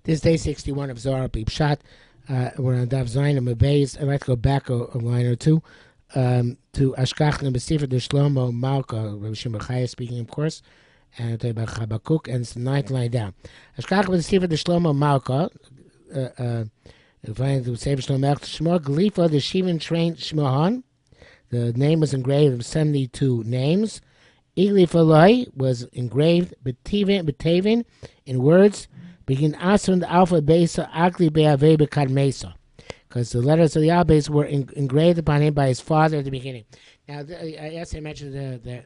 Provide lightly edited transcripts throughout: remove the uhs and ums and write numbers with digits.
This is day 61 of Zohar Pshat. We're on Daf Zayin and Mabeis. I'd like to go back a line or two to Ashkachna B'Sifra de Shlomo Malka, Rabbi Shimon Chaya speaking, of course, and talk about Chabakuk, and it's the ninth line down. Ashkachna B'Sifra de Shlomo Malka, find the Sefer Shlomo Malka Shmo Glifa the Shivin Train Shmohan. The name was engraved of 72 names. Igli Faloi was engraved Betavin in words. Begin Asr the Alpha Besa Akli Be'ave Bekad Mesa, because the letters of the alphabet were engraved upon him by his father at the beginning. Now, as I mentioned,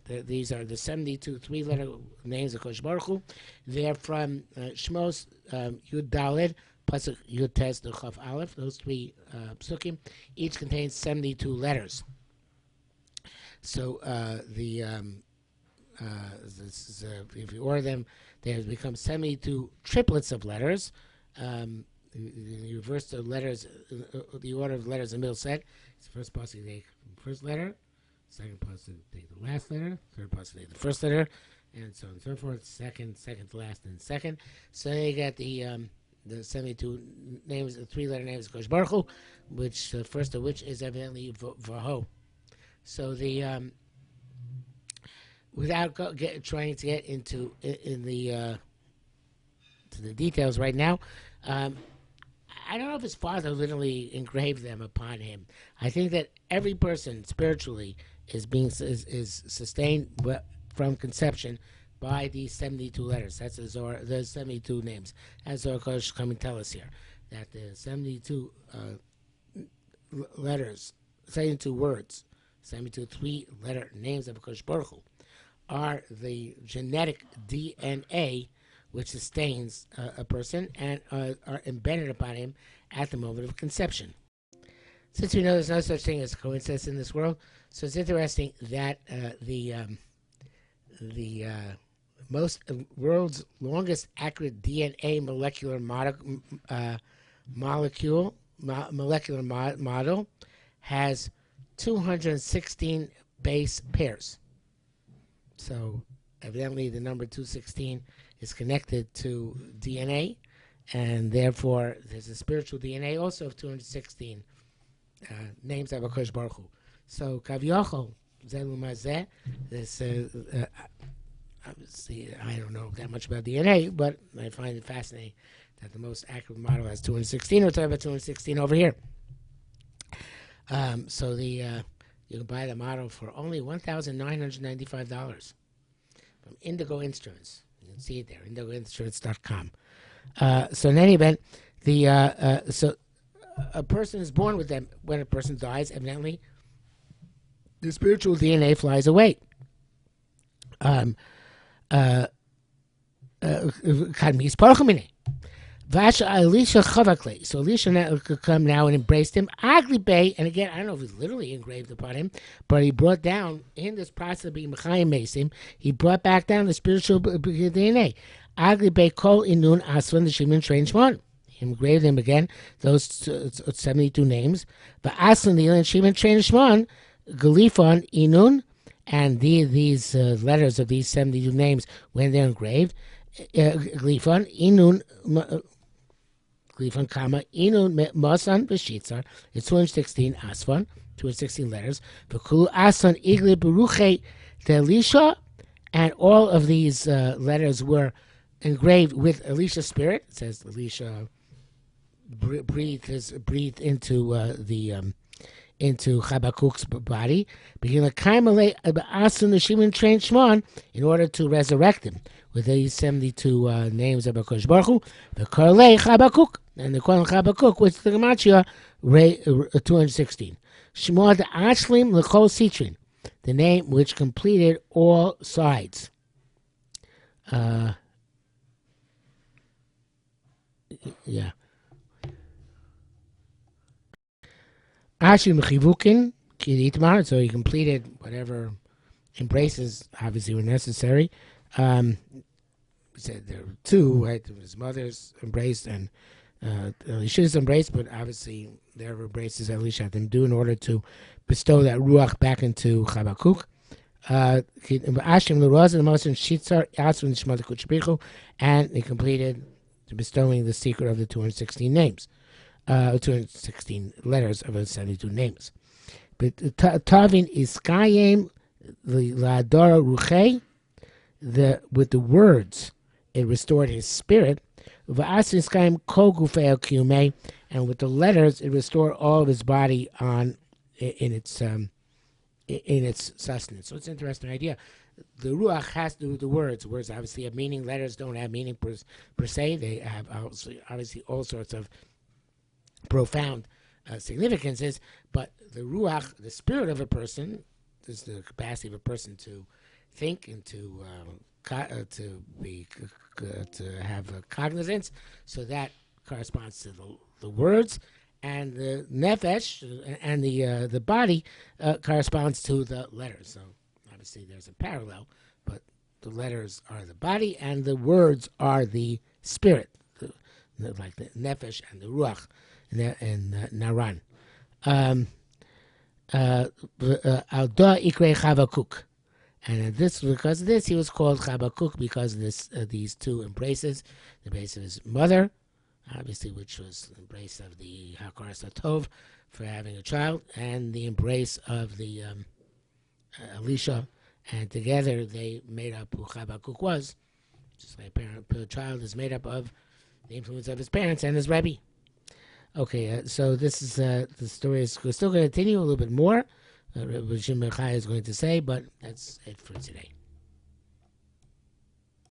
these are the 72 three-letter names of Kosh Baruch Hu. They're from Shmos Yud Daled Pasuk Yud Tes the Chaf Aleph. Those three psukim each contains 72 letters. So if you order them, they have become 72 triplets of letters. You reverse the letters, the order of the letters in the middle set. It's the first pasuk you take the first letter, second pasuk you take the last letter, third pasuk you take the first letter, and so on and so forth. Second to last, and second. So you get the 72 names, the three-letter names of Kosh Baruch Hu, which the first of which is evidently Vaho. So the without trying to get into the details right now, I don't know if his father literally engraved them upon him. I think that every person spiritually is sustained from conception by these 72 letters. That's the Zohar, the 72 names. As Zohar Kodesh come and tell us here, that the 72 letters, 72 words, 72 three-letter names of Kodesh Baruch Hu are the genetic DNA which sustains a person and are embedded upon him at the moment of conception. Since we know there's no such thing as coincidence in this world, so it's interesting that the world's longest accurate DNA molecular model has 216 base pairs. So evidently the number 216 is connected to DNA, and therefore there's a spiritual DNA also of 216 names of HaKadosh Baruch Hu. So Kavyochel, Zelu Mazeh, this obviously I don't know that much about DNA, but I find it fascinating that the most accurate model has 216. We're talking about 216 over here. So you can buy the model for only $1,995 from Indigo Instruments. You can see it there, indigoinstruments.com. So in any event, so a person is born with them. When a person dies, evidently, the spiritual DNA flies away. So Elisha could come now and embraced him. Agli Bey, and again, I don't know if he literally engraved upon him, but he brought down, in this process of being Mechayim Mesim, he brought back down the spiritual DNA. Agli Bey Kol Inun Aswan the Shimon Train Shmon. He engraved them again, those 72 names. But Aswan the Ilan Shimon Train Shmon, Galifon Inun, and these letters of these 72 names, when they're engraved, Galifon Inun. Glifan Kama Inun Masan B'Shitzar. It's 216 Asfan, 216 letters. V'Kulu Asfan Igli Beruche Delisha, and all of these letters were engraved with Elisha's spirit. It says Elisha breathed into into Chabakuk's body, in order to resurrect him with these 72 names of HaKadosh Baruch Hu, the Karlei Chabakuk, and the Kohen Chabakuk, which the Gematria 216. Shmor the Ashlim L'chol Sitrin, the name which completed all sides. Yeah. Ashim Chivukin Kiditmar, so he completed whatever embraces obviously were necessary. Said there were two, right? His mother's embraced and Elisha's embrace, but obviously their embraces Elisha had them do in order to bestow that ruach back into Chabakuk. And he completed to bestowing the secret of the 216 names, 216 letters of the 72 names. But Tavin Iskayim Ladora Ruche, with the words, it restored his spirit. V'as Iskayim Kol Gufei Kume, and with the letters, it restored all of his body in its sustenance. So it's an interesting idea. The Ruach has to do with the words. Words obviously have meaning. Letters don't have meaning per se. They have obviously all sorts of profound significances. But the Ruach, the spirit of a person, is the capacity of a person to think and to have a cognizance. So that corresponds to the words. And the nefesh and the body corresponds to the letters. So obviously there's a parallel, but the letters are the body and the words are the spirit, like the nefesh and the ruach and naran. Alda ikre Chabakuk, and because of this he was called Chabakuk, because of these two embraces, the embrace of his mother, obviously, which was the embrace of the Hakaras Tov for having a child, and the embrace of the Elisha, and together they made up who Chabakuk was. Just like a child is made up of the influence of his parents and his Rebbe. Okay, so this is the story is still going to continue a little bit more. Rabbi Shimon Chai is going to say, but that's it for today.